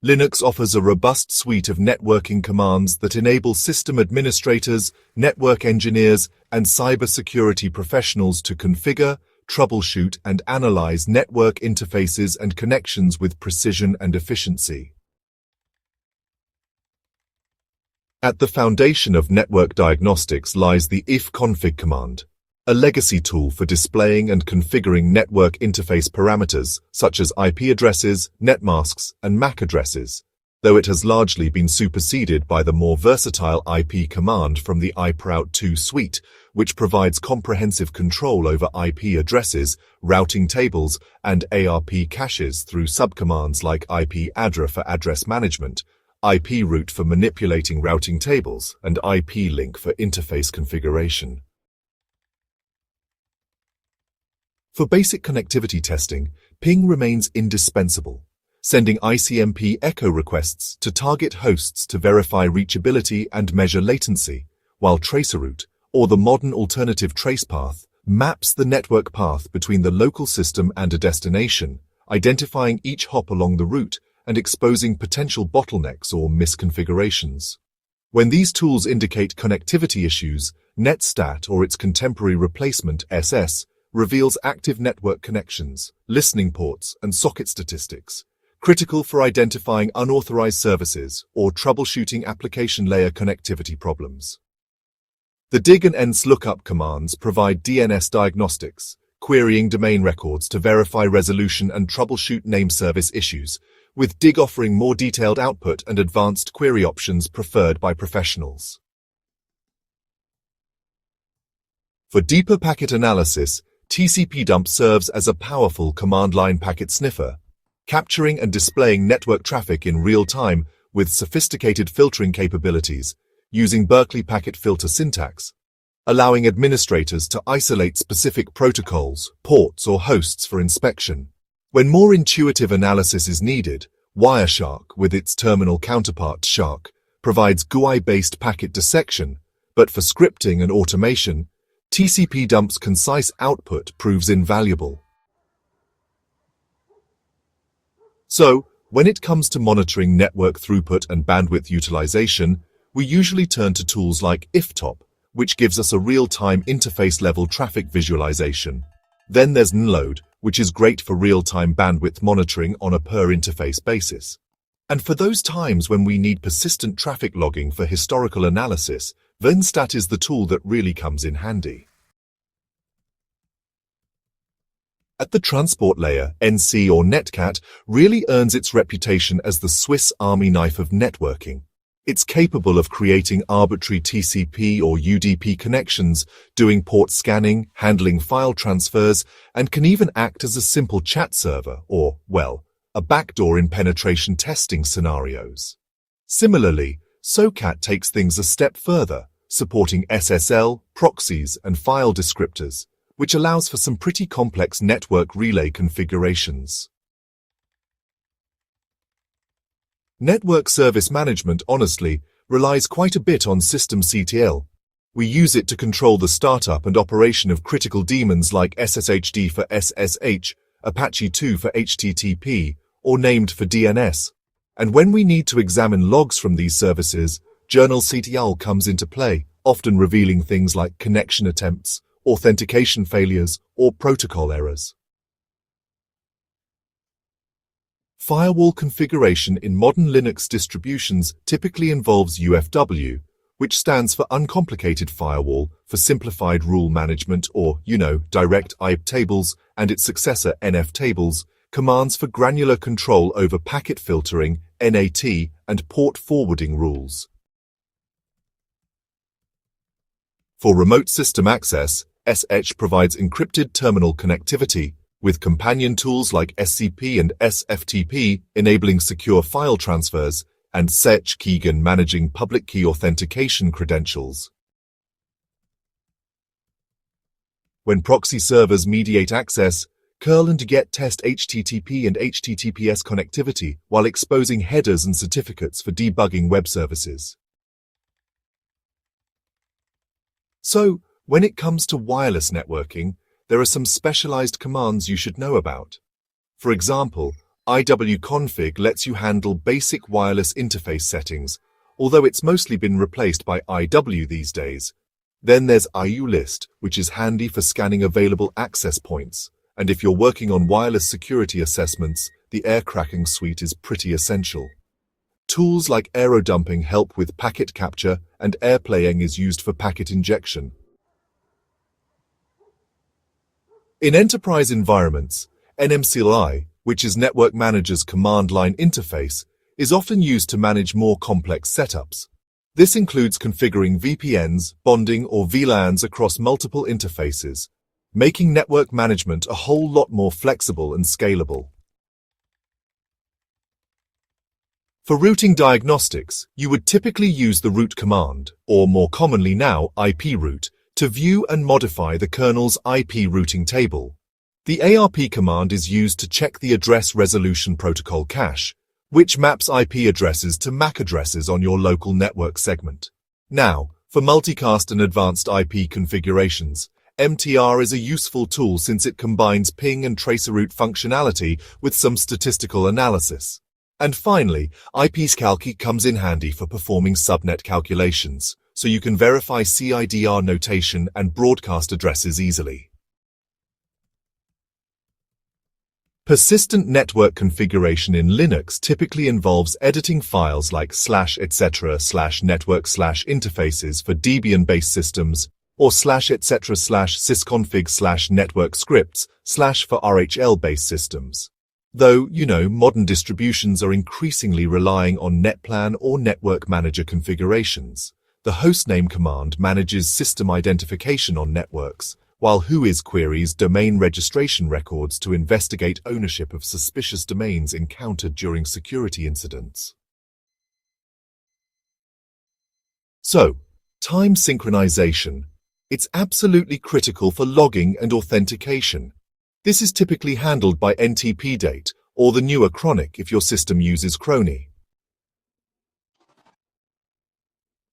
Linux offers a robust suite of networking commands that enable system administrators, network engineers, and cybersecurity professionals to configure, troubleshoot, and analyze network interfaces and connections with precision and efficiency. At the foundation of network diagnostics lies the ifconfig command, a legacy tool for displaying and configuring network interface parameters such as IP addresses, netmasks, and MAC addresses, though it has largely been superseded by the more versatile IP command from the iproute2 suite, which provides comprehensive control over IP addresses, routing tables, and ARP caches through subcommands like ipaddr for address management, iproute for manipulating routing tables, and iplink for interface configuration. For basic connectivity testing, ping remains indispensable, sending ICMP echo requests to target hosts to verify reachability and measure latency, while traceroute, or the modern alternative tracepath, maps the network path between the local system and a destination, identifying each hop along the route and exposing potential bottlenecks or misconfigurations. When these tools indicate connectivity issues, netstat or its contemporary replacement, SS, reveals active network connections, listening ports, and socket statistics, critical for identifying unauthorized services or troubleshooting application layer connectivity problems. The dig and nslookup commands provide DNS diagnostics, querying domain records to verify resolution and troubleshoot name service issues, with dig offering more detailed output and advanced query options preferred by professionals. For deeper packet analysis, tcpdump serves as a powerful command-line packet sniffer, capturing and displaying network traffic in real time with sophisticated filtering capabilities using Berkeley packet filter syntax, allowing administrators to isolate specific protocols, ports, or hosts for inspection. When more intuitive analysis is needed, Wireshark, with its terminal counterpart Shark, provides GUI-based packet dissection, but for scripting and automation, tcpdump's concise output proves invaluable. So, when it comes to monitoring network throughput and bandwidth utilization, we usually turn to tools like iftop, which gives us a real-time interface-level traffic visualization. Then there's nload, which is great for real-time bandwidth monitoring on a per-interface basis. And for those times when we need persistent traffic logging for historical analysis, vnstat is the tool that really comes in handy. At the transport layer, NC or netcat really earns its reputation as the Swiss Army knife of networking. It's capable of creating arbitrary TCP or UDP connections, doing port scanning, handling file transfers, and can even act as a simple chat server or, well, a backdoor in penetration testing scenarios. Similarly, socat takes things a step further, supporting SSL, proxies, and file descriptors, which allows for some pretty complex network relay configurations. Network service management, honestly, relies quite a bit on systemctl. We use it to control the startup and operation of critical daemons like SSHD for SSH, Apache 2 for HTTP, or named for DNS. And when we need to examine logs from these services, journalctl comes into play, often revealing things like connection attempts, authentication failures, or protocol errors. Firewall configuration in modern Linux distributions typically involves UFW, which stands for Uncomplicated Firewall for Simplified Rule Management, or, direct iptables, and its successor nftables, commands for granular control over packet filtering, NAT, and port forwarding rules. For remote system access, SH provides encrypted terminal connectivity, with companion tools like SCP and sftp enabling secure file transfers, and ssh-keygen managing public key authentication credentials. When proxy servers mediate access, curl and get test HTTP and HTTPS connectivity while exposing headers and certificates for debugging web services. So, when it comes to wireless networking, there are some specialized commands you should know about. For example, ifconfig lets you handle basic wireless interface settings, although it's mostly been replaced by iw these days. Then there's iulist, which is handy for scanning available access points, and if you're working on wireless security assessments, the air cracking suite is pretty essential. Tools like aerodumping help with packet capture, and airplaying is used for packet injection. In enterprise environments, nmcli, which is Network Manager's command line interface, is often used to manage more complex setups. This includes configuring VPNs, bonding, or VLANs across multiple interfaces, making network management a whole lot more flexible and scalable. For routing diagnostics, you would typically use the route command, or more commonly now iproute, to view and modify the kernel's IP routing table. The ARP command is used to check the address resolution protocol cache, which maps IP addresses to MAC addresses on your local network segment. Now, for multicast and advanced IP configurations, MTR is a useful tool since it combines ping and traceroute functionality with some statistical analysis. And finally, ipcalc comes in handy for performing subnet calculations, so you can verify CIDR notation and broadcast addresses easily. Persistent network configuration in Linux typically involves editing files like /etc/network/interfaces for Debian-based systems, or /etc/sysconfig/network scripts/ for RHL-based systems. Though, modern distributions are increasingly relying on netplan or network manager configurations. The hostname command manages system identification on networks, while whois queries domain registration records to investigate ownership of suspicious domains encountered during security incidents. So, time synchronization. It's absolutely critical for logging and authentication. This is typically handled by ntpdate, or the newer chronic if your system uses cronny.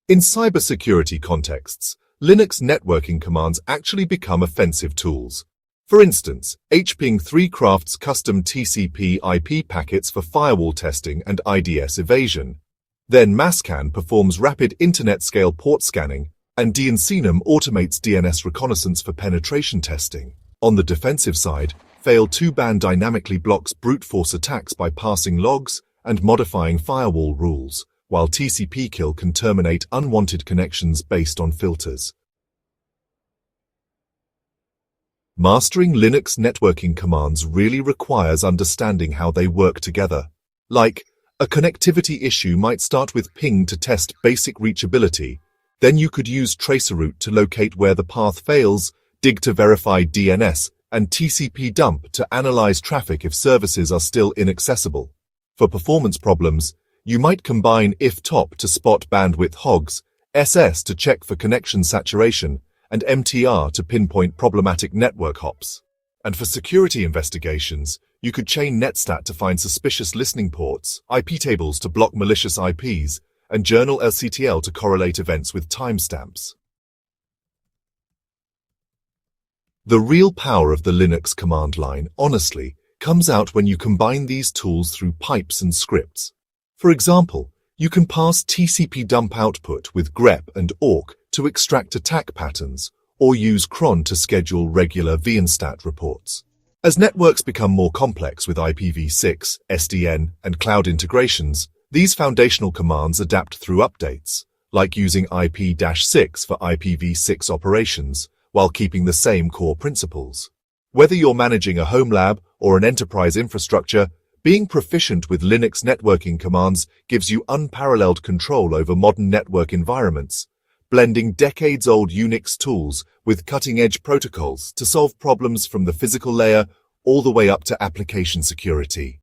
In cybersecurity contexts, Linux networking commands actually become offensive tools. For instance, hping3 crafts custom TCP IP packets for firewall testing and IDS evasion. Then mascan performs rapid internet-scale port scanning, and dnsinum automates DNS reconnaissance for penetration testing. On the defensive side, fail2ban dynamically blocks brute force attacks by passing logs and modifying firewall rules, while tcpdump can terminate unwanted connections based on filters. Mastering Linux networking commands really requires understanding how they work together. Like, a connectivity issue might start with ping to test basic reachability, then you could use traceroute to locate where the path fails, dig to verify DNS, and tcpdump to analyze traffic if services are still inaccessible. For performance problems, you might combine iftop to spot bandwidth hogs, ss to check for connection saturation, and mtr to pinpoint problematic network hops. And for security investigations, you could chain netstat to find suspicious listening ports, iptables to block malicious IPs, and journalctl to correlate events with timestamps. The real power of the Linux command line, honestly, comes out when you combine these tools through pipes and scripts. For example, you can pass tcpdump output with grep and awk to extract attack patterns, or use cron to schedule regular vnstat reports. As networks become more complex with IPv6, SDN, and cloud integrations, these foundational commands adapt through updates, like using IP-6 for IPv6 operations, while keeping the same core principles. Whether you're managing a home lab or an enterprise infrastructure, being proficient with Linux networking commands gives you unparalleled control over modern network environments, blending decades-old Unix tools with cutting-edge protocols to solve problems from the physical layer all the way up to application security.